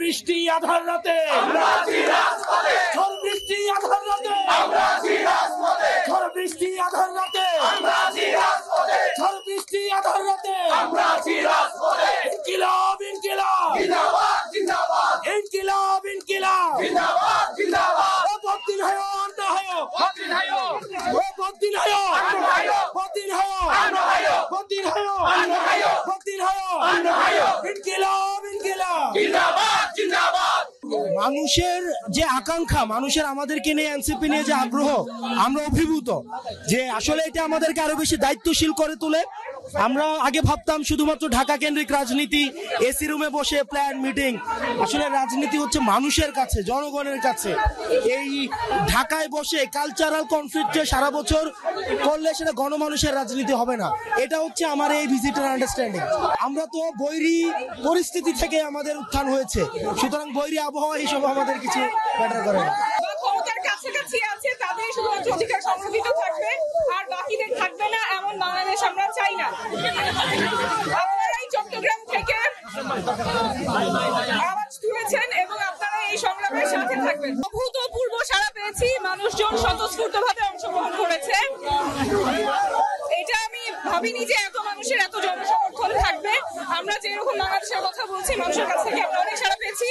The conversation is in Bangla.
বৃষ্টি আধার রাতে ঝড় বৃষ্টি আধার রাতে ঝড় বৃষ্টি আধার রাতে ঝড় বৃষ্টি আধার রাতে ইনকিলাব ইনকিলাব ইনকিলাব ইনকিলাব বদিন হয় আন্না হয় বদিন হয় বদিন হয় বদিন হয় বদিন হয় ইনকিলাব ইনকিলাব জিন্দাবাদ। মানুষের যে আকাঙ্ক্ষা, মানুষের আমাদেরকে নিয়ে এনসিপি নিয়ে যে আগ্রহ, আমরা অভিভূত যে আসলে এটা আমাদেরকে আরো বেশি দায়িত্বশীল করে তোলে। আমরা আগে ভাবতাম শুধুমাত্র ঢাকা কেন্দ্রিক রাজনীতি, এসি রুমে বসে প্ল্যান মিটিং। আসলে রাজনীতি হচ্ছে মানুষের কাছে, জনগণের কাছে। এই ঢাকায় বসে কালচারাল কনফ্লিক্টে সারা বছর করলে সেটা গণমানুষের রাজনীতি হবে না। এটা হচ্ছে আমার এই ভিজিটের আন্ডারস্ট্যান্ডিং। আমরা তো বৈরী পরিস্থিতি থেকে আমাদের উত্থান হয়েছে, সুতরাং বৈরী আবহাওয়া এইসব আমাদের কিছু ম্যাটার করে না। ক্ষমতার কাছাকাছি আছে তাদের শুধুমাত্র অধিকার সংরক্ষিত থাকবে আর বাকিদের থাকবে না, এমন বাংলাদেশ আমরা চাই না। আপনারাই চট্টগ্রাম থেকে আওয়াজ তুলেছেন এবং আপনারা এই সংগ্রামের সাথে থাকবেন। অভূতপূর্ব সাড়া পেয়েছি, মানুষজন স্বতঃস্ফূর্তভাবে অংশগ্রহণ করেছে। এটা আমি ভাবিনি যে এত মানুষের এত জনসমর্থন থাকবে। আমরা যেরকম বাংলাদেশের কথা বলছি, মানুষের কাছ থেকে আমরা অনেক সাড়া পেয়েছি।